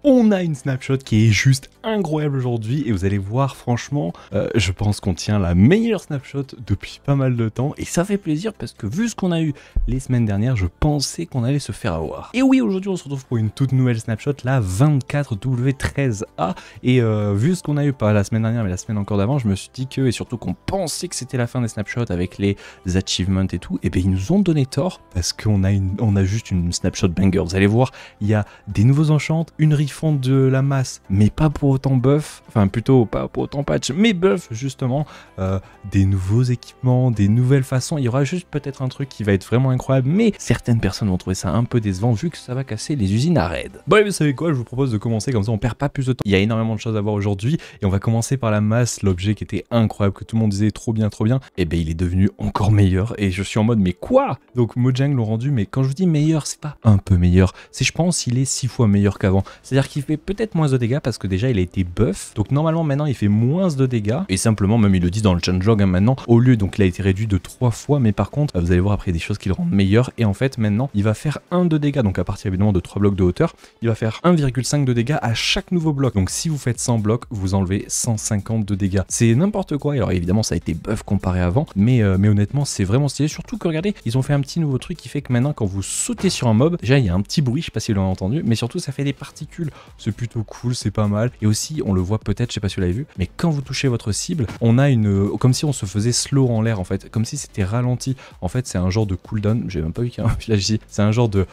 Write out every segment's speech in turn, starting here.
On a une snapshot qui est juste incroyable aujourd'hui et vous allez voir franchement, je pense qu'on tient la meilleure snapshot depuis pas mal de temps et ça fait plaisir parce que vu ce qu'on a eu les semaines dernières, je pensais qu'on allait se faire avoir. Et oui, aujourd'hui on se retrouve pour une toute nouvelle snapshot, la 24W13A et vu ce qu'on a eu pas la semaine dernière mais la semaine encore d'avant, je me suis dit que, et surtout qu'on pensait que c'était la fin des snapshots avec les achievements et tout, et bien ils nous ont donné tort parce qu'on a juste une snapshot banger. Vous allez voir, il y a des nouveaux enchants, une refonte de la masse, mais pas pour autant buff, enfin plutôt pas pour autant patch, mais buff justement, des nouveaux équipements, des nouvelles façons. Il y aura juste peut-être un truc qui va être vraiment incroyable, mais certaines personnes vont trouver ça un peu décevant vu que ça va casser les usines à raid. Bon, vous savez quoi, je vous propose de commencer comme ça, on perd pas plus de temps. Il y a énormément de choses à voir aujourd'hui et on va commencer par la masse, l'objet qui était incroyable, que tout le monde disait trop bien, et ben il est devenu encore meilleur et je suis en mode mais quoi? Donc Mojang l'ont rendu, mais quand je vous dis meilleur, c'est pas un peu meilleur, c'est je pense il est 6 fois meilleur qu'avant. C'est-à-dire qu'il fait peut-être moins de dégâts parce que déjà il a été buff, donc normalement maintenant il fait moins de dégâts et simplement même ils le disent dans le changelog maintenant, au lieu donc il a été réduit de 3 fois, mais par contre vous allez voir après des choses qui le rendent meilleur et en fait maintenant il va faire 1 de dégâts, donc à partir évidemment de 3 blocs de hauteur il va faire 1,5 de dégâts à chaque nouveau bloc. Donc si vous faites 100 blocs vous enlevez 150 de dégâts, c'est n'importe quoi. Alors évidemment ça a été buff comparé avant, mais honnêtement c'est vraiment stylé, surtout que regardez ils ont fait un petit nouveau truc qui fait que maintenant quand vous sautez sur un mob, déjà il y a un petit bruit, je sais pas si vous l'avez entendu, mais surtout ça fait des particules, c'est plutôt cool, c'est pas mal. Et aussi on le voit peut-être, je sais pas si vous l'avez vu, mais quand vous touchez votre cible on a une, comme si on se faisait slow en l'air en fait, comme si c'était ralenti. En fait c'est un genre de cooldown, j'ai même pas vu qu'il y a un flash ici, c'est un genre de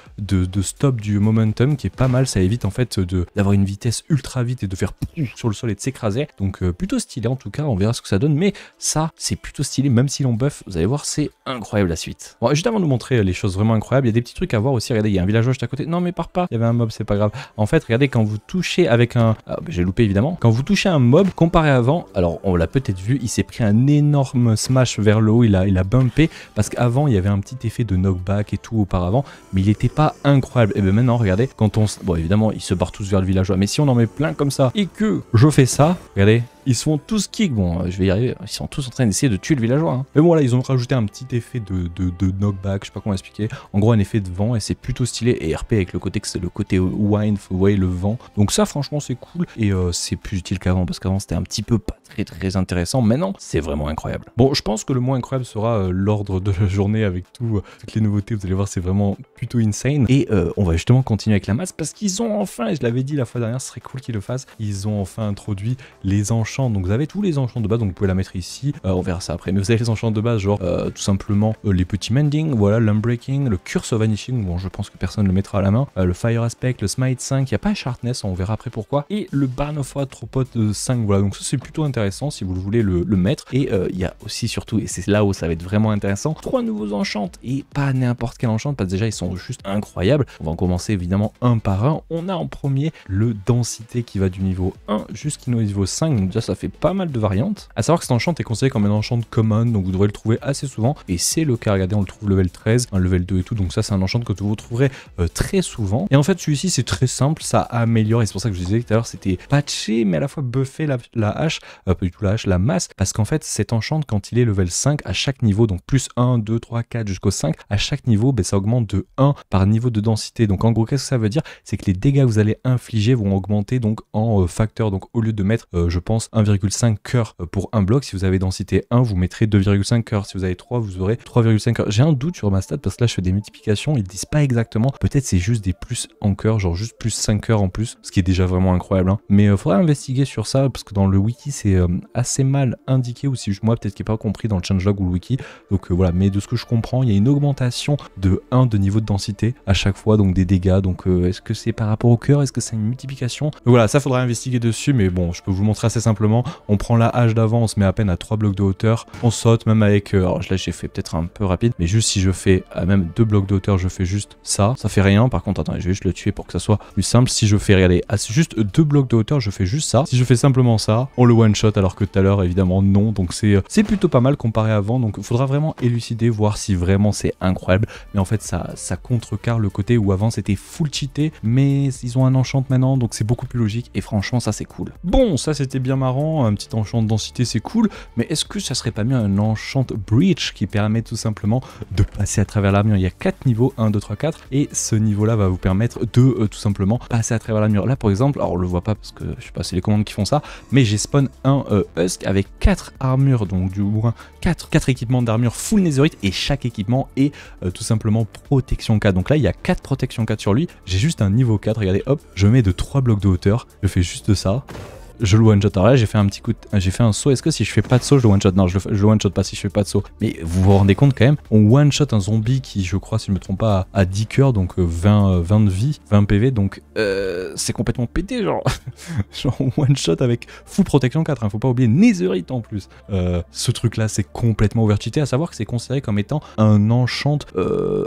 stop du momentum qui est pas mal, ça évite en fait d'avoir une vitesse ultra vite et de faire sur le sol et de s'écraser. Donc plutôt stylé en tout cas, on verra ce que ça donne, mais ça c'est plutôt stylé, même si l'on buff, vous allez voir c'est incroyable la suite. Bon, juste avant de vous montrer les choses vraiment incroyables, il y a des petits trucs à voir aussi. Regardez, il y a un villageois juste à côté, non mais pars pas, il y avait un mob, c'est pas grave. En fait regardez, quand vous touchez avec un, j'ai loupé évidemment, quand vous touchez un mob comparé avant, alors on l'a peut-être vu, il s'est pris un énorme smash vers le haut, il a bumpé parce qu'avant il y avait un petit effet de knockback et tout auparavant, mais il était pas incroyable. Et bien maintenant regardez, quand on, bon évidemment ils se barrent tous vers le villageois, mais si on en met plein comme ça et que je fais ça, regardez, ils se font tous kick, bon je vais y arriver, ils sont tous en train d'essayer de tuer le villageois hein. Mais bon là ils ont rajouté un petit effet de knockback, je sais pas comment expliquer, en gros un effet de vent et c'est plutôt stylé, et RP avec le côté que c'est le côté wind, vous voyez le vent, donc ça franchement c'est cool et c'est plus utile qu'avant parce qu'avant c'était un petit peu pas très intéressant, maintenant c'est vraiment incroyable. Bon je pense que le moins incroyable sera l'ordre de la journée avec toutes les nouveautés, vous allez voir c'est vraiment plutôt insane et on va justement continuer avec la masse parce qu'ils ont enfin, et je l'avais dit la fois dernière, ce serait cool qu'ils le fassent, ils ont enfin introduit les enchants. Donc vous avez tous les enchants de base, donc vous pouvez la mettre ici, on verra ça après, mais vous avez les enchants de base genre tout simplement les petits mending, voilà, l'unbreaking, le curse of vanishing, bon je pense que personne le mettra à la main, le fire aspect, le smite 5, il n'y a pas sharpness, on verra après pourquoi, et le ban of Atropot 5, voilà, donc ça c'est plutôt intéressant si vous voulez le mettre, et il y a aussi surtout, et c'est là où ça va être vraiment intéressant, 3 nouveaux enchants, et pas n'importe quel enchant, parce que déjà ils sont juste incroyables. On va en commencer évidemment un par un. On a en premier le densité qui va du niveau 1 jusqu'au niveau 5, donc déjà ça fait pas mal de variantes. À savoir que cet enchant est considéré comme un enchant common, donc vous devrez le trouver assez souvent, et c'est le cas, regardez on le trouve level 13, un level 2 et tout, donc ça c'est un enchant que vous trouverez très souvent. Et en fait celui-ci c'est très simple, ça améliore, et c'est pour ça que je disais tout à l'heure c'était patché mais à la fois buffé la hache, pas du tout la hache, la masse, parce qu'en fait cet enchant quand il est level 5 à chaque niveau, donc plus 1, 2, 3, 4 jusqu'au 5, à chaque niveau ça augmente de 1 par niveau de densité. Donc en gros qu'est-ce que ça veut dire? C'est que les dégâts que vous allez infliger vont augmenter donc en facteur, donc au lieu de mettre je pense 1,5 cœur pour un bloc, si vous avez densité 1 vous mettrez 2,5 cœur, si vous avez 3 vous aurez 3,5 cœur. J'ai un doute sur ma stat parce que là je fais des multiplications, ils disent pas exactement, peut-être c'est juste des plus en cœur, genre juste plus 5 cœurs en plus, ce qui est déjà vraiment incroyable hein. Mais faudrait investiguer sur ça parce que dans le wiki c'est assez mal indiqué, ou si moi peut-être qu'il n'est pas compris dans le changelog ou le wiki, donc voilà, mais de ce que je comprends il y a une augmentation de 1 de niveau de densité à chaque fois, donc des dégâts, donc est-ce que c'est par rapport au cœur, est-ce que c'est une multiplication, donc voilà, ça faudra investiguer dessus, mais bon je peux vous montrer assez simplement. On prend la hache d'avant, on se met à peine à 3 blocs de hauteur, on saute même avec, alors là j'ai fait peut-être un peu rapide, mais juste si je fais à même 2 blocs de hauteur, je fais juste ça fait rien. Par contre attendez, je vais juste le tuer pour que ça soit plus simple. Si je fais, regardez, à juste 2 blocs de hauteur, je fais juste ça. Si je fais simplement ça, on le one shot, alors que tout à l'heure évidemment non, donc c'est plutôt pas mal comparé à avant, donc il faudra vraiment élucider, voir si vraiment c'est incroyable, mais en fait ça contrecarre le côté où avant c'était full cheaté, mais ils ont un enchant maintenant, donc c'est beaucoup plus logique, et franchement ça c'est cool. Bon, ça c'était bien marrant. marrant, un petit enchant de densité c'est cool, mais est-ce que ça serait pas mieux un enchant breach qui permet tout simplement de passer à travers l'armure? Il y a 4 niveaux, 1, 2, 3, 4, et ce niveau-là va vous permettre de tout simplement passer à travers l'armure. Là par exemple, alors on le voit pas parce que je sais pas, c'est les commandes qui font ça, mais j'ai spawn un Husk avec 4 armures, donc du moins 4 équipements d'armure full netherite, et chaque équipement est tout simplement protection 4. Donc là il y a 4 protections 4 sur lui, j'ai juste un niveau 4, regardez, hop, je mets de 3 blocs de hauteur, je fais juste ça. Je le one shot. Alors là j'ai fait un petit coup j'ai fait un saut. Est-ce que si je fais pas de saut je le one shot? Non, je le one shot pas si je fais pas de saut. Mais vous vous rendez compte quand même, on one shot un zombie qui, je crois si je me trompe pas, à 10 cœurs, donc 20 de vie, 20 PV, donc c'est complètement pété, genre genre one shot avec full protection 4, hein, faut pas oublier netherite en plus. Ce truc là c'est complètement overcheaté, à savoir que c'est considéré comme étant un enchant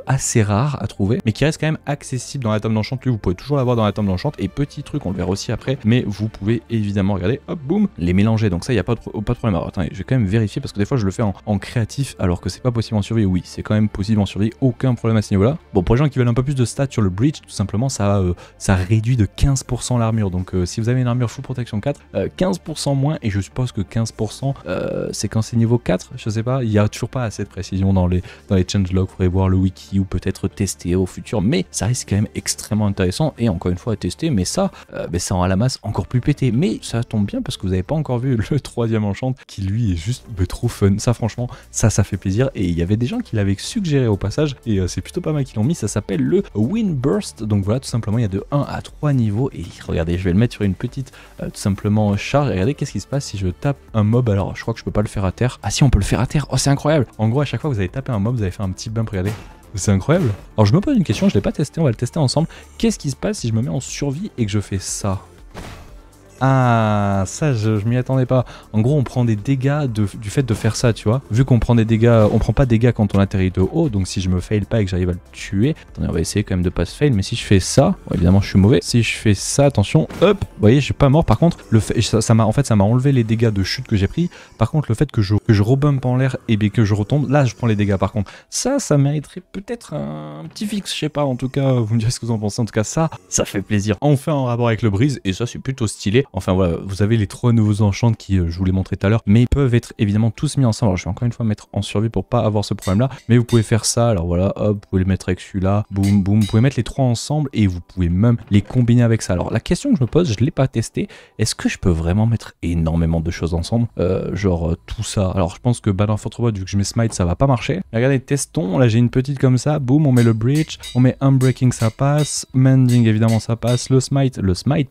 assez rare à trouver, mais qui reste quand même accessible dans la tome d'enchant. Lui vous pouvez toujours l'avoir dans la tome d'enchant, et petit truc on le verra aussi après, mais vous pouvez évidemment, regardez, hop, boum, les mélanger. Donc ça, il n'y a pas de problème. Alors attendez, je vais quand même vérifier parce que des fois, je le fais en créatif alors que c'est pas possible en survie. Oui, c'est quand même possible en survie, aucun problème à ce niveau-là. Bon, pour les gens qui veulent un peu plus de stats sur le breach, tout simplement, ça réduit de 15% l'armure. Donc si vous avez une armure full protection 4, 15% moins, et je suppose que 15%, c'est quand c'est niveau 4, je sais pas, il n'y a toujours pas assez de précision dans les changelogs, il faudrait voir le wiki ou peut-être tester au futur, mais ça reste quand même extrêmement intéressant, et encore une fois à tester, mais ça, ça rend à la masse encore plus pété. Mais ça tombe bien parce que vous n'avez pas encore vu le 3e enchant qui lui est juste trop fun. Ça franchement, ça fait plaisir, et il y avait des gens qui l'avaient suggéré au passage, et c'est plutôt pas mal qu'ils l'ont mis. Ça s'appelle le Windburst. Donc voilà, tout simplement il y a de 1 à 3 niveaux, et regardez, je vais le mettre sur une petite tout simplement charge, et regardez qu'est-ce qui se passe si je tape un mob. Alors je crois que je peux pas le faire à terre. Ah si, on peut le faire à terre. Oh, c'est incroyable. En gros, à chaque fois que vous avez tapé un mob, vous avez fait un petit bump, regardez. C'est incroyable. Alors je me pose une question, je l'ai pas testé, on va le tester ensemble. Qu'est-ce qui se passe si je me mets en survie et que je fais ça? Ah, ça je m'y attendais pas. En gros on prend des dégâts du fait de faire ça, tu vois. Vu qu'on prend des dégâts, on prend pas de dégâts quand on atterrit de haut, donc si je me fail pas et que j'arrive à le tuer, attendez, on va essayer quand même de pas se fail, mais si je fais ça, bon, évidemment je suis mauvais. Si je fais ça, attention, hop, vous voyez, je suis pas mort. Par contre, ça m'a enlevé les dégâts de chute que j'ai pris. Par contre, le fait que je rebump en l'air et bien que je retombe, là je prends les dégâts. Par contre, ça mériterait peut-être un petit fixe, je sais pas, en tout cas, vous me direz ce que vous en pensez. En tout cas, ça fait plaisir. Enfin, en rapport avec le brise, et ça c'est plutôt stylé. Enfin voilà, vous avez les 3 nouveaux enchants qui, je vous les montrais tout à l'heure, mais ils peuvent être évidemment tous mis ensemble. Alors je vais encore une fois mettre en survie pour pas avoir ce problème là, mais vous pouvez faire ça. Alors voilà, hop, vous pouvez les mettre avec celui-là, boum boum, vous pouvez mettre les 3 ensemble et vous pouvez même les combiner avec ça. Alors la question que je me pose, je l'ai pas testé, est-ce que je peux vraiment mettre énormément de choses ensemble, genre tout ça? Alors je pense que Banner Fort Robot, vu que je mets Smite, ça va pas marcher. Mais regardez, testons. Là j'ai une petite comme ça, boum, on met le Breach, on met Unbreaking, ça passe, Mending évidemment ça passe, le Smite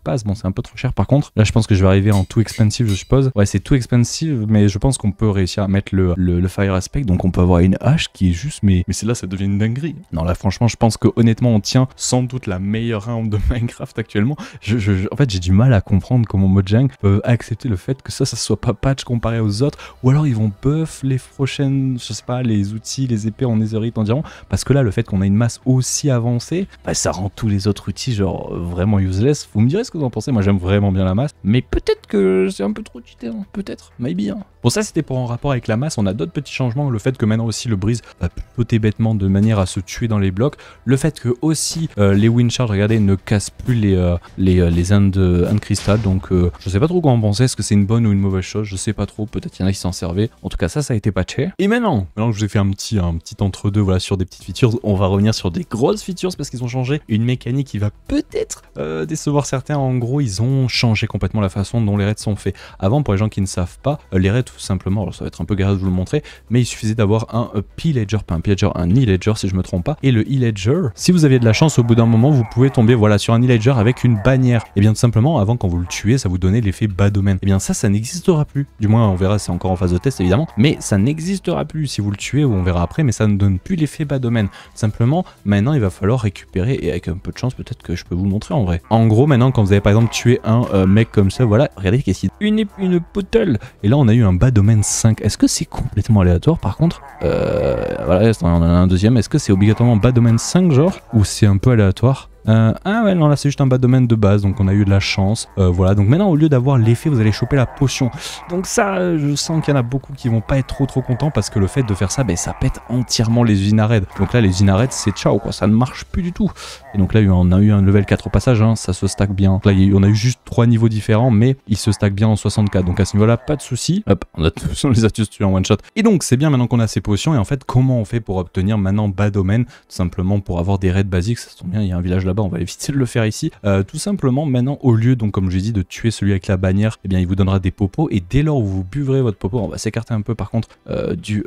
passe. Bon, c'est un peu trop cher par contre. Là je pense que je vais arriver en too expensive, je suppose. Ouais, c'est too expensive, mais je pense qu'on peut réussir à mettre le Fire Aspect, donc on peut avoir une hache qui est juste, mais c'est là ça devient une dinguerie. Non là franchement je pense que honnêtement on tient sans doute la meilleure round de Minecraft actuellement. En fait j'ai du mal à comprendre comment Mojang peuvent accepter le fait que ça soit pas patch comparé aux autres, ou alors ils vont buff les prochaines, je sais pas, les outils, les épées en netherite en diamant, parce que là le fait qu'on a une masse aussi avancée, bah, ça rend tous les autres outils genre vraiment useless. Vous me direz ce que vous en pensez, moi j'aime vraiment bien la masse, mais peut-être que c'est un peu trop cheaté, hein. Peut-être, maybe. Hein. Bon, ça c'était pour en rapport avec la masse. On a d'autres petits changements, le fait que maintenant aussi le brise va pivoter bêtement de manière à se tuer dans les blocs, le fait que aussi les wind charge, regardez, ne cassent plus les End Crystal, donc je sais pas trop quoi en penser, est-ce que c'est une bonne ou une mauvaise chose, je sais pas trop, peut-être il y en a qui s'en servaient. En tout cas ça a été patché. Et maintenant que je vous ai fait un petit entre-deux, voilà, sur des petites features, on va revenir sur des grosses features parce qu'ils ont changé une mécanique qui va peut-être décevoir certains. En gros, ils ont changé complètement la façon dont les raids sont faits. Avant, pour les gens qui ne savent pas, les raids tout simplement, alors ça va être un peu galère de vous le montrer, mais il suffisait d'avoir un pillager, pas un pillager, un illager si je me trompe pas. Et le illager, si vous aviez de la chance, au bout d'un moment, vous pouvez tomber voilà sur un illager avec une bannière. Et bien tout simplement, avant quand vous le tuez, ça vous donnait l'effet bas domaine. Et bien ça n'existera plus. Du moins, on verra, c'est encore en phase de test évidemment, mais ça n'existera plus si vous le tuez, ou on verra après, mais ça ne donne plus l'effet bas domaine. Simplement, maintenant, il va falloir récupérer, et avec un peu de chance, peut-être que je peux vous le montrer en vrai. En gros, maintenant, quand vous avez par exemple tué un mec comme ça, voilà, regardez qu'est-ce qu'il y a, une potelle. Et là, on a eu un bas domaine 5. Est-ce que c'est complètement aléatoire par contre? Voilà, on en a un deuxième. Est-ce que c'est obligatoirement bas domaine 5 genre, ou c'est un peu aléatoire? Ah ouais, non, là c'est juste un bas domaine de base, donc on a eu de la chance. Voilà, donc maintenant au lieu d'avoir l'effet, vous allez choper la potion. Donc ça, je sens qu'il y en a beaucoup qui vont pas être trop contents parce que le fait de faire ça, ben, ça pète entièrement les usines à raid. Donc là, les usines à raid, c'est ciao, quoi, ça ne marche plus du tout. Et donc là, on a eu un level 4 au passage, hein, ça se stack bien. Là, on a eu juste 3 niveaux différents, mais il se stack bien en 64. Donc à ce niveau-là, pas de souci. Hop, on les a tous tués en one shot. Et donc, c'est bien maintenant qu'on a ces potions. Et en fait, comment on fait pour obtenir maintenant bas domaine? Tout simplement pour avoir des raids basiques, ça tombe bien, il y a un village là-bas, on va éviter de le faire ici. Tout simplement, maintenant, au lieu, donc comme je l'ai dit, de tuer celui avec la bannière, eh bien, il vous donnera des popos. Et dès lors où vous buvrez votre popo, on va s'écarter un peu par contre du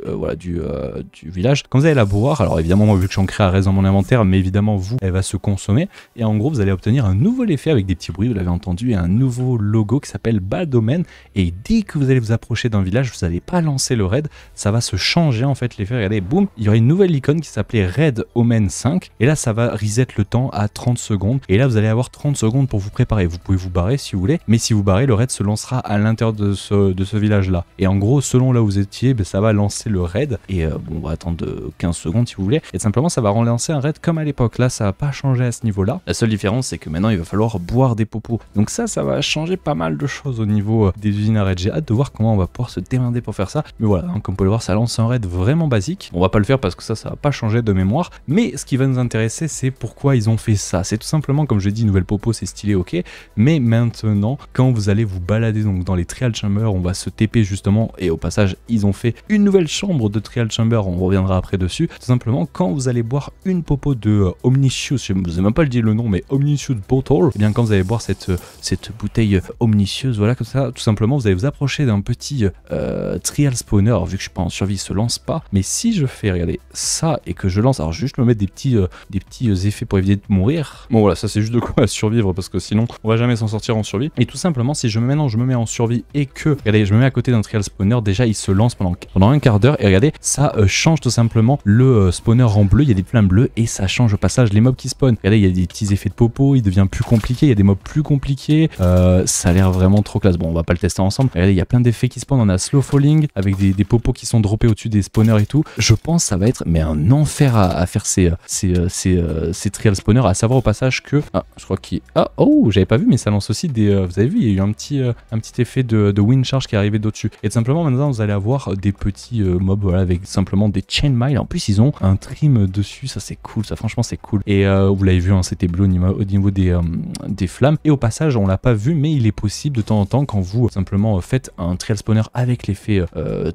village. Quand vous allez la boire, alors évidemment, moi, vu que je suis ancré à raison dans mon inventaire, mais évidemment, vous, elle va se consommer. Et en gros, vous allez obtenir un nouveau effet avec des petits bruits, vous l'avez entendu, et un nouveau logo qui s'appelle bas domaine. Et dès que vous allez vous approcher d'un village, vous n'allez pas lancer le raid, ça va se changer en fait l'effet. Regardez, boum, il y aura une nouvelle icône qui s'appelait Raid Omen 5. Et là, ça va reset le temps à 30 secondes. Et là, vous allez avoir 30 secondes pour vous préparer. Vous pouvez vous barrer si vous voulez, mais si vous barrez, le raid se lancera à l'intérieur de ce village-là. Et en gros, selon là où vous étiez, ben, ça va lancer le raid. Et bon, on va attendre 15 secondes si vous voulez. Et simplement, ça va relancer un raid comme à l'époque. Là, ça va pas changer à ce niveau-là. La seule différence, c'est que maintenant, il va falloir boire des popos. Donc ça va changer pas mal de choses au niveau des usines à raid. J'ai hâte de voir comment on va pouvoir se démerder pour faire ça. Mais voilà, hein, comme vous pouvez le voir, ça lance un raid vraiment basique. On va pas le faire parce que ça va pas changer de mémoire. Mais ce qui va nous intéresser, c'est pourquoi ils ont fait ça. C'est tout simplement, comme je l'ai dit, nouvelle popo, c'est stylé, ok. Mais maintenant, quand vous allez vous balader donc dans les trial chambers, on va se TP justement. Et au passage, ils ont fait une nouvelle chambre de trial chamber. On reviendra après dessus. Tout simplement, quand vous allez boire une popo de Omniscience, je ne sais même pas le dire le nom, mais Omniscience Bottle, et bien quand vous allez boire cette bouteille omniscieuse, voilà, comme ça, tout simplement, vous allez vous approcher d'un petit trial spawner. Alors, vu que je suis pas en survie, il se lance pas. Mais si je fais, regardez, ça et que je lance, alors juste me mettre des petits effets pour éviter de mourir. Bon voilà, ça c'est juste de quoi survivre parce que sinon on va jamais s'en sortir en survie. Et tout simplement, si je me mets en survie et que, regardez, je me mets à côté d'un trial spawner, déjà il se lance pendant un quart d'heure et regardez, ça change tout simplement le spawner en bleu, il y a des flammes bleues et ça change au passage les mobs qui spawnent. Regardez, il y a des petits effets de popo, il devient plus compliqué, il y a des mobs plus compliqués, ça a l'air vraiment trop classe. Bon, on va pas le tester ensemble. Regardez, il y a plein d'effets qui spawnent, on a slow falling avec des popos qui sont droppés au-dessus des spawners et tout. Je pense que ça va être mais un enfer à faire ces trial spawners, à savoir au passage que je crois qu'il j'avais pas vu, mais ça lance aussi des vous avez vu, il y a eu un petit effet de wind charge qui est arrivé d'au-dessus. Et tout simplement maintenant vous allez avoir des petits mobs, voilà, avec simplement des chainmail. En plus ils ont un trim dessus, ça c'est cool, ça franchement c'est cool. Et vous l'avez vu, hein, c'était bleu au niveau des flammes. Et au passage, on l'a pas vu, mais il est possible de temps en temps quand vous simplement faites un trial spawner avec l'effet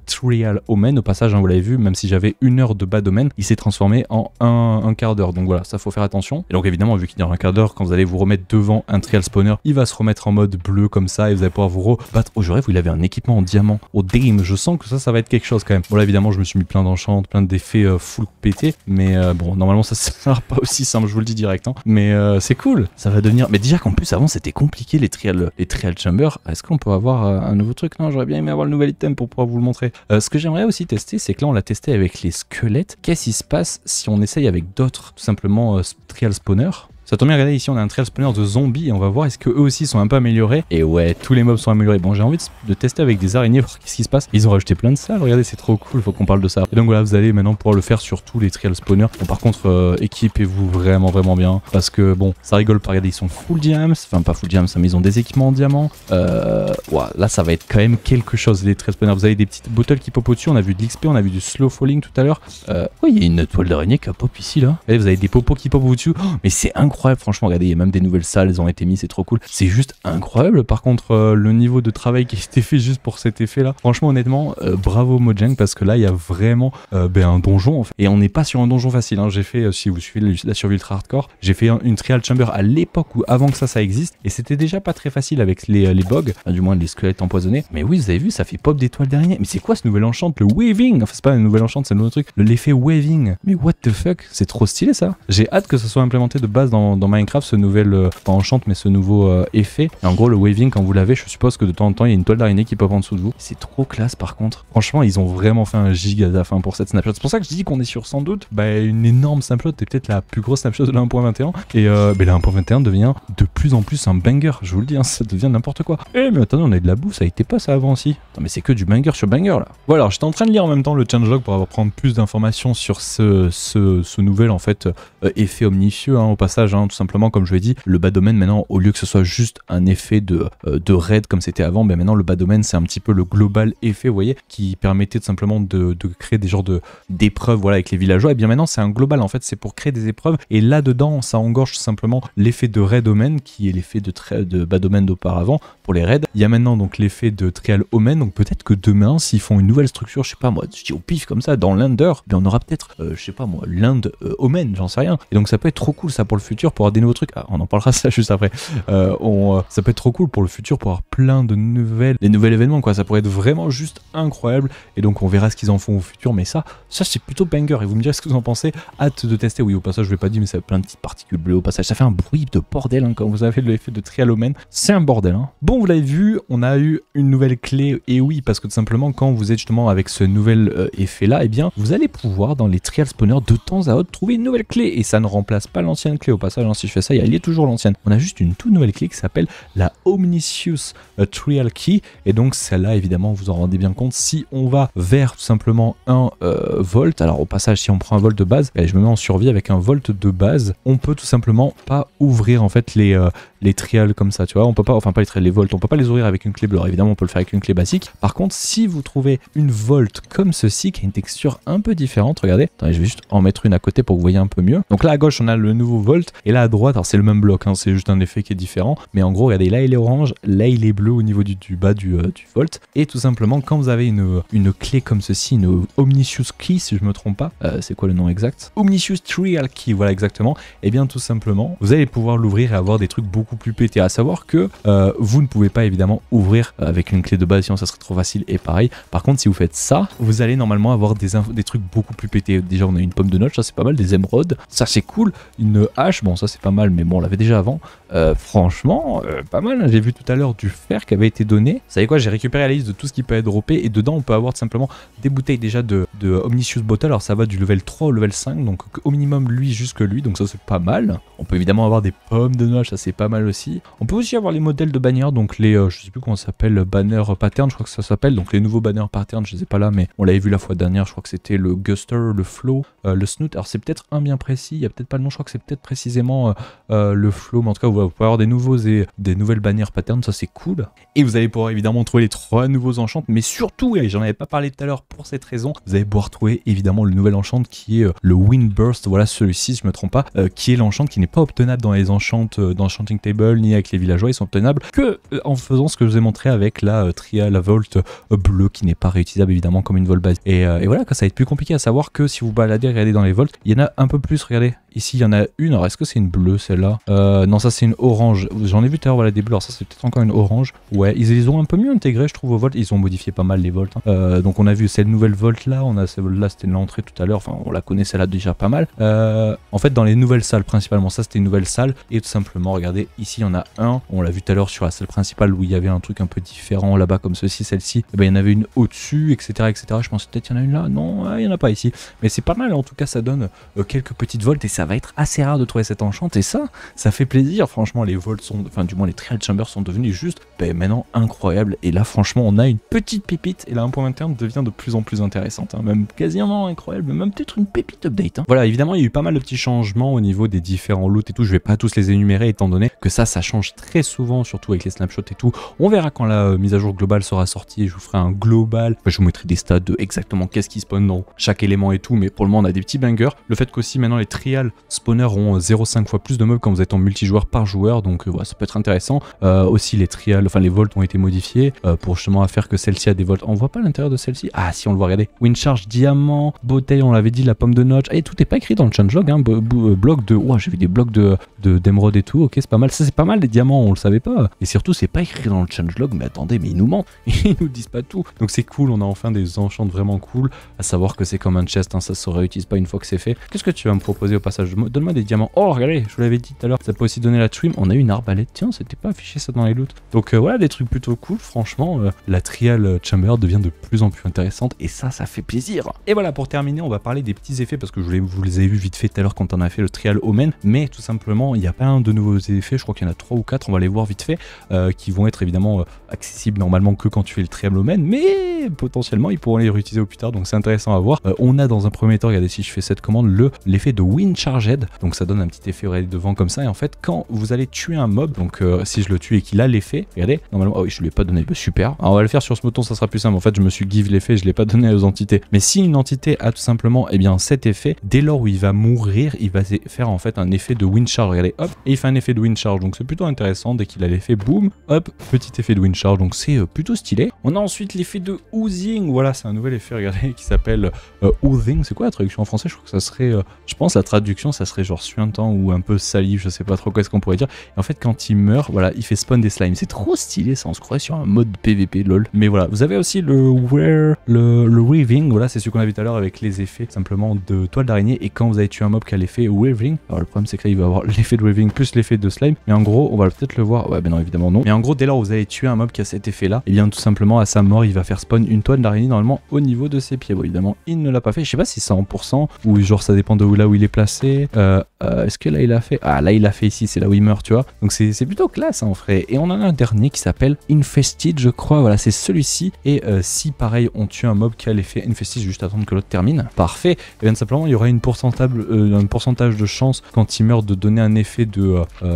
trial omen, au passage, hein, vous l'avez vu, même si j'avais 1 heure de bas domaine, il s'est transformé en un quart d'heure. Donc voilà, ça faut faire attention. Et donc évidemment, vu qu'il y a un quart d'heure, quand vous allez vous remettre devant un trial spawner, il va se remettre en mode bleu comme ça et vous allez pouvoir vous rebattre. Oh, je rêve, il avait un équipement en diamant. Oh damn, je sens que ça va être quelque chose quand même. Bon là évidemment, je me suis mis plein d'enchants, plein d'effets full pété, mais bon, normalement ça sera pas aussi simple, je vous le dis direct, hein. Mais c'est cool, ça va devenir. Mais déjà qu'en plus avant c'était compliqué les trial chambers. Est-ce qu'on peut avoir un nouveau truc? Non, j'aurais bien aimé avoir le nouvel item pour pouvoir vous le montrer. Ce que j'aimerais aussi tester, c'est que là on l'a testé avec les squelettes. Qu'est-ce qui se passe si on essaye avec d'autres, tout simplement trial spawners? Ça tombe bien, regardez ici on a un trial spawner de zombies et on va voir est-ce que eux aussi sont un peu améliorés. Et ouais, tous les mobs sont améliorés. Bon, j'ai envie de tester avec des araignées, voir qu'est-ce qui se passe. Ils ont rajouté plein de salles, regardez, c'est trop cool, faut qu'on parle de ça. Et donc voilà, vous allez maintenant pouvoir le faire sur tous les trial spawners. Bon, par contre, équipez-vous vraiment bien parce que bon, ça rigole pas. Regardez, ils sont full diams, enfin pas full diams, mais ils ont des équipements en diamant. Ouah, là ça va être quand même quelque chose, les trial spawners. Vous avez des petites bottles qui pop au-dessus, on a vu de l'XP, on a vu du slow falling tout à l'heure. Oui, il y a une toile d'araignée qui pop ici là. Regardez, vous avez des popos qui pop au-dessus. Oh, mais c'est incroyable, franchement, regardez, il y a même des nouvelles salles, elles ont été mises, c'est trop cool. C'est juste incroyable. Par contre, le niveau de travail qui a été fait juste pour cet effet là, franchement honnêtement, bravo Mojang, parce que là il y a vraiment un donjon en fait. Et on n'est pas sur un donjon facile, hein. J'ai fait, si vous suivez la survie ultra hardcore, j'ai fait une trial chamber à l'époque où avant que ça existe, et c'était déjà pas très facile avec les bugs, enfin, du moins les squelettes empoisonnés. Mais oui, vous avez vu, ça fait pop des toiles d'araignée. Mais c'est quoi ce nouvel enchant, le waving? Enfin c'est pas un nouvel enchant, c'est un nouveau truc, l'effet waving. Mais what the fuck, c'est trop stylé ça. J'ai hâte que ça soit implémenté de base dans Minecraft, ce nouvel pas enchant, mais ce nouveau effet. Et en gros, le waving, quand vous l'avez, je suppose que de temps en temps il y a une toile d'araignée qui pop en dessous de vous. C'est trop classe par contre. Franchement, ils ont vraiment fait un giga à fin pour cette snapshot. C'est pour ça que je dis qu'on est sur sans doute une énorme snapshot, et peut-être la plus grosse snapshot de la 1.21. Et la 1.21 devient de plus en plus un banger, je vous le dis, hein, ça devient n'importe quoi. Eh mais attendez, on a de la boue, ça a été pas ça avant aussi. Non mais c'est que du banger sur banger là. Voilà, alors j'étais en train de lire en même temps le changelog pour prendre plus d'informations sur ce nouvel en fait effet omniscient, hein, au passage, hein, tout simplement, comme je l'ai dit, le bas domaine maintenant, au lieu que ce soit juste un effet de raid comme c'était avant, ben maintenant le bas domaine c'est un petit peu le global effet, vous voyez, qui permettait tout simplement de créer des genres d'épreuves, voilà, avec les villageois. Et bien maintenant c'est un global, en fait, c'est pour créer des épreuves, et là-dedans ça engorge tout simplement l'effet de raid omen, qui est l'effet de bas domaine d'auparavant pour les raids. Il y a maintenant donc l'effet de trial omen, donc peut-être que demain, s'ils font une nouvelle structure, je sais pas moi, je dis au pif comme ça, dans l'Under, ben on aura peut-être, je sais pas moi, l'Inde omen, j'en sais rien. Et donc ça peut être trop cool ça pour le futur, pour avoir des nouveaux trucs. Ah, on en parlera ça juste après. Ça peut être trop cool pour le futur, pour avoir plein de des nouveaux événements, quoi. Ça pourrait être vraiment juste incroyable. Et donc on verra ce qu'ils en font au futur, mais ça c'est plutôt banger. Et vous me direz ce que vous en pensez. Hâte de tester. Oui, au passage, je l'ai pas dit, mais ça a plein de petites particules bleues au passage. Ça fait un bruit de bordel, hein, quand vous avez l'effet de trial omen. C'est un bordel, hein. Bon, vous l'avez vu, on a eu une nouvelle clé. Et oui, parce que tout simplement, quand vous êtes justement avec ce nouvel effet là, eh bien vous allez pouvoir dans les trial spawners de temps à autre trouver une nouvelle clé, et ça ne remplace pas l'ancienne clé. Au passage, hein, si je fais ça, il y a toujours l'ancienne. On a juste une toute nouvelle clé qui s'appelle la Omniscience Trial Key, et donc celle-là, évidemment, vous en rendez bien compte, si on va vers tout simplement un volt, alors au passage, si on prend un volt de base, je me mets en survie avec un volt de base, on peut tout simplement pas ouvrir en fait les trials comme ça, tu vois, on peut pas, enfin pas les volts, on peut pas les ouvrir avec une clé bleue. Alors, évidemment, on peut le faire avec une clé basique. Par contre, si vous trouvez une volt comme ceci, qui a une texture un peu différente, regardez, attendez, je vais juste en mettre une à côté pour que vous voyez un peu mieux. Donc là à gauche on a le nouveau volt, et là à droite, alors c'est le même bloc, hein, c'est juste un effet qui est différent, mais en gros regardez, là il est orange, là il est bleu au niveau du bas du volt. Et tout simplement, quand vous avez une clé comme ceci, une Omniscience Key si je me trompe pas, c'est quoi le nom exact, Omniscience Trial Key, voilà exactement, et bien tout simplement vous allez pouvoir l'ouvrir et avoir des trucs beaucoup plus pétés. À savoir que vous ne pouvez pas évidemment ouvrir avec une clé de base, sinon ça serait trop facile, et pareil. Par contre, si vous faites ça, vous allez normalement avoir des trucs beaucoup plus pétés. Déjà on a une pomme de notch, ça c'est pas mal, des émeraudes, ça c'est cool, une hache, bon ça c'est pas mal, mais bon on l'avait déjà avant. Franchement pas mal, hein. J'ai vu tout à l'heure du fer qui avait été donné. Vous savez quoi, j'ai récupéré la liste de tout ce qui peut être droppé, et dedans on peut avoir tout simplement des bouteilles déjà de Omniscience Bottle. Alors ça va du level 3 au level 5, donc au minimum lui jusque lui, donc ça c'est pas mal. On peut évidemment avoir des pommes de notch, ça c'est pas mal aussi. On peut aussi avoir les modèles de bannières, donc les je sais plus comment ça s'appelle, banner pattern je crois que ça s'appelle, donc les nouveaux banners pattern, je les ai pas là mais on l'avait vu la fois dernière, je crois que c'était le Guster, le Flow, le Snoot. Alors c'est peut-être un bien précis, il y a peut-être pas le nom, je crois que c'est peut-être précisément le Flow, mais en tout cas vous pouvez avoir des nouveaux et des nouvelles bannières pattern, ça c'est cool. Et vous allez pouvoir évidemment trouver les 3 nouveaux enchants, mais surtout, et j'en avais pas parlé tout à l'heure pour cette raison, vous allez pouvoir trouver évidemment le nouvel enchant qui est le Wind Burst, voilà celui-ci si je me trompe pas, qui est l'enchant qui n'est pas obtenable dans les enchants d'Enchanting Table ni avec les villageois, ils sont obtenables que en faisant ce que je vous ai montré avec la Trial Volt bleue qui n'est pas réutilisable évidemment comme une Volt base. Et voilà, que ça va être plus compliqué, à savoir que si vous baladez, regardez dans les volts, il y en a un peu plus, regardez. Ici, il y en a une. Alors, est-ce que c'est une bleue, celle-là? Non, ça, c'est une orange. J'en ai vu tout à l'heure, voilà, des bleus. Alors, ça, c'est peut-être encore une orange. Ouais, ils les ont un peu mieux intégrés, je trouve, au volt. Ils ont modifié pas mal les volts. Hein. Donc, on a vu cette nouvelle volt-là. On a celle-là, c'était l'entrée tout à l'heure. Enfin, on la connaît, celle-là, déjà pas mal. En fait, dans les nouvelles salles, principalement, ça, c'était une nouvelle salle. Et tout simplement, regardez, ici, il y en a un. On l'a vu tout à l'heure sur la salle principale où il y avait un truc un peu différent là-bas, comme ceci, celle-ci. Et ben, il y en avait une au-dessus, etc., etc. Je pense peut-être qu'il y en a une là. Non, il n'y en a pas ici. Mais c'est pas mal. En tout cas, ça donne quelques petites volts et ça va être assez rare de trouver cette enchant, et ça fait plaisir. Franchement, les volts sont, enfin du moins les trial chambers sont devenus juste maintenant incroyables, et là franchement on a une petite pépite, et la 1.21 devient de plus en plus intéressante, hein. Même quasiment incroyable, même peut-être une pépite update, hein. Voilà, évidemment il y a eu pas mal de petits changements au niveau des différents loots et tout, je vais pas tous les énumérer étant donné que ça change très souvent, surtout avec les snapshots et tout. On verra quand la mise à jour globale sera sortie, je vous ferai un global, enfin, je vous mettrai des stats de exactement qu'est-ce qui spawn dans chaque élément et tout, mais pour le moment on a des petits bangers. Le fait qu'aussi maintenant les trial spawners ont 0,5 fois plus de mobs quand vous êtes en multijoueur par joueur, donc voilà, ça peut être intéressant. Aussi les trials, enfin les volts ont été modifiés pour justement faire que celle-ci a des volts. On voit pas l'intérieur de celle-ci. Ah si, on le voit, regardez. Wind charge, diamant, bouteille, on l'avait dit, la pomme de notch. Et tout est pas écrit dans le changelog, hein. Bloc de... Ouah, j'ai vu des blocs d'émeraude et tout, ok, c'est pas mal. Ça c'est pas mal, les diamants, on le savait pas. Et surtout c'est pas écrit dans le changelog, mais attendez, mais ils nous mentent. Ils nous disent pas tout. Donc c'est cool, on a enfin des enchants vraiment cool, à savoir que c'est comme un chest, hein, ça se réutilise pas une fois que c'est fait. Qu'est-ce que tu vas me proposer au passage? Donne-moi des diamants. Oh regardez, je vous l'avais dit tout à l'heure, ça peut aussi donner la trim. On a eu une arbalète, tiens, c'était pas affiché ça dans les loots. Donc voilà, des trucs plutôt cool, franchement. La trial chamber devient de plus en plus intéressante, et ça fait plaisir. Et voilà, pour terminer, on va parler des petits effets, parce que vous les avez vus vite fait tout à l'heure quand on a fait le trial omen, mais tout simplement il y a plein de nouveaux effets, je crois qu'il y en a 3 ou 4, on va les voir vite fait, qui vont être évidemment accessibles normalement que quand tu fais le trial omen, mais potentiellement ils pourront les réutiliser au plus tard, donc c'est intéressant à voir. On a dans un premier temps, regardez si je fais cette commande, l'effet de wind charge. Charged, donc ça donne un petit effet regardez, de vent comme ça, et en fait quand vous allez tuer un mob, donc si je le tue et qu'il a l'effet, regardez, normalement, oh oui je lui ai pas donné, super, alors on va le faire sur ce mouton, ça sera plus simple, en fait je me suis give l'effet, je l'ai pas donné aux entités, mais si une entité a tout simplement eh bien cet effet, dès lors où il va mourir, il va faire en fait un effet de wind charge, regardez, hop, et il fait un effet de wind charge, donc c'est plutôt intéressant, dès qu'il a l'effet boom, hop, petit effet de wind charge, donc c'est plutôt stylé. On a ensuite l'effet de oozing, voilà c'est un nouvel effet, regardez, qui s'appelle oozing, c'est quoi la traduction en français? Je crois que ça serait, je pense la traduction ça serait genre suintant ou un peu salive, je sais pas trop quoi est-ce qu'on pourrait dire, et en fait quand il meurt, voilà, il fait spawn des slimes, c'est trop stylé ça, on se croirait sur un mode PVP lol, mais voilà, vous avez aussi le weaving, voilà c'est ce qu'on a vu tout à l'heure avec les effets simplement de toile d'araignée, et quand vous avez tué un mob qui a l'effet weaving, alors le problème c'est que là il va avoir l'effet de weaving plus l'effet de slime, mais en gros on va peut-être le voir, ouais ben non évidemment non, mais en gros dès lors où vous allez tuer un mob qui a cet effet là, et bien tout simplement à sa mort il va faire spawn une toile d'araignée normalement au niveau de ses pieds, bon évidemment il ne l'a pas fait, je sais pas si c'est 100% ou genre ça dépend de là où il est placé, est-ce que là il a fait, ah là il a fait ici, c'est là où il meurt tu vois, donc c'est plutôt classe hein, en vrai, et on en a un dernier qui s'appelle Infested je crois, voilà c'est celui-ci, et si pareil on tue un mob qui a l'effet Infested, juste attendre que l'autre termine, parfait, et bien simplement il y aura un pourcentage de chance quand il meurt de donner un effet de oh,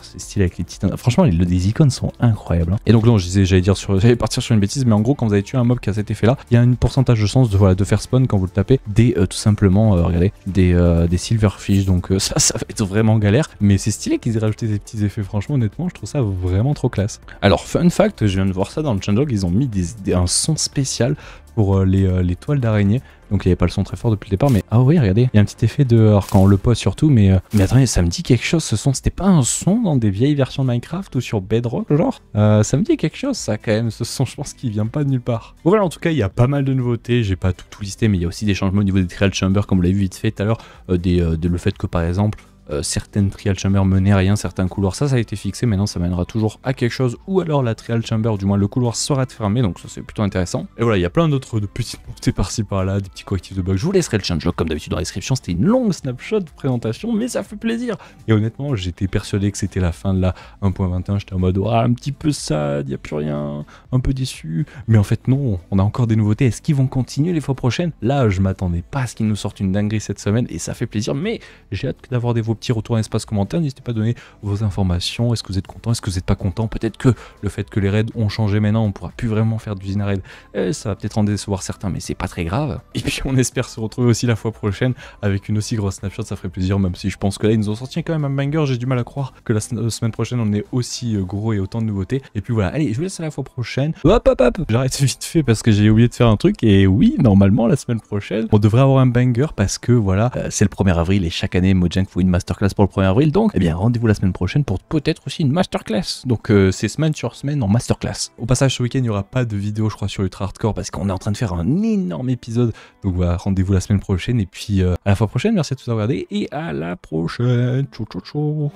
c'est stylé avec les titans, franchement les icônes sont incroyables hein. Et donc non j'allais partir sur une bêtise, mais en gros quand vous avez tué un mob qui a cet effet là, il y a un pourcentage de chance de, voilà, de faire spawn quand vous le tapez des tout simplement regardez des silverfish, donc ça va être vraiment galère, mais c'est stylé qu'ils aient rajouté des petits effets, franchement honnêtement je trouve ça vraiment trop classe. Alors fun fact, je viens de voir ça dans le changelog, ils ont mis un son spécial pour les toiles d'araignée, donc il n'y avait pas le son très fort depuis le départ, mais ah oui regardez, il y a un petit effet de, alors quand on le pose surtout, mais attendez, ça me dit quelque chose ce son, c'était pas un son dans des vieilles versions de Minecraft ou sur Bedrock genre, ça me dit quelque chose ça quand même, ce son je pense qu'il vient pas de nulle part. Bon voilà, en tout cas il y a pas mal de nouveautés, j'ai pas tout listé, mais il y a aussi des changements au niveau des trial chambers comme vous l'avez vu vite fait tout à l'heure, le fait que par exemple certaines trial chambers menaient à rien, certains couloirs, ça a été fixé, maintenant ça mènera toujours à quelque chose, ou alors la trial chamber, du moins le couloir sera fermé, donc ça c'est plutôt intéressant. Et voilà, il y a plein d'autres de petites montées par-ci par-là, des petits correctifs de bugs, je vous laisserai le changelog comme d'habitude dans la description, c'était une longue snapshot de présentation, mais ça fait plaisir. Et honnêtement, j'étais persuadé que c'était la fin de la 1.21, j'étais en mode, oh, un petit peu sad, il n'y a plus rien, un peu déçu, mais en fait non, on a encore des nouveautés, est-ce qu'ils vont continuer les fois prochaines? Là, je m'attendais pas à ce qu'ils nous sortent une dinguerie cette semaine, et ça fait plaisir, mais j'ai hâte d'avoir vos petits retours en espace commentaire, n'hésitez pas à donner vos informations, est-ce que vous êtes content, est-ce que vous n'êtes pas content, peut-être que le fait que les raids ont changé maintenant, on pourra plus vraiment faire d'usine à raid, ça va peut-être en décevoir certains, mais c'est pas très grave, et puis on espère se retrouver aussi la fois prochaine avec une aussi grosse snapshot, ça ferait plaisir, même si je pense que là ils nous ont sorti quand même un banger, j'ai du mal à croire que la semaine prochaine on est aussi gros et autant de nouveautés, et puis voilà, allez, je vous laisse à la fois prochaine, hop, j'arrête vite fait parce que j'ai oublié de faire un truc, et oui, normalement la semaine prochaine, on devrait avoir un banger parce que voilà, c'est le 1er avril, et chaque année Mojang fait une masterclass pour le 1er avril, donc eh bien rendez-vous la semaine prochaine pour peut-être aussi une masterclass, donc c'est semaine sur semaine en masterclass. Au passage ce week-end il n'y aura pas de vidéo je crois sur Ultra Hardcore parce qu'on est en train de faire un énorme épisode, donc voilà, rendez-vous la semaine prochaine, et puis à la fois prochaine, merci à tous d'avoir regardé, et à la prochaine, ciao ciao ciao.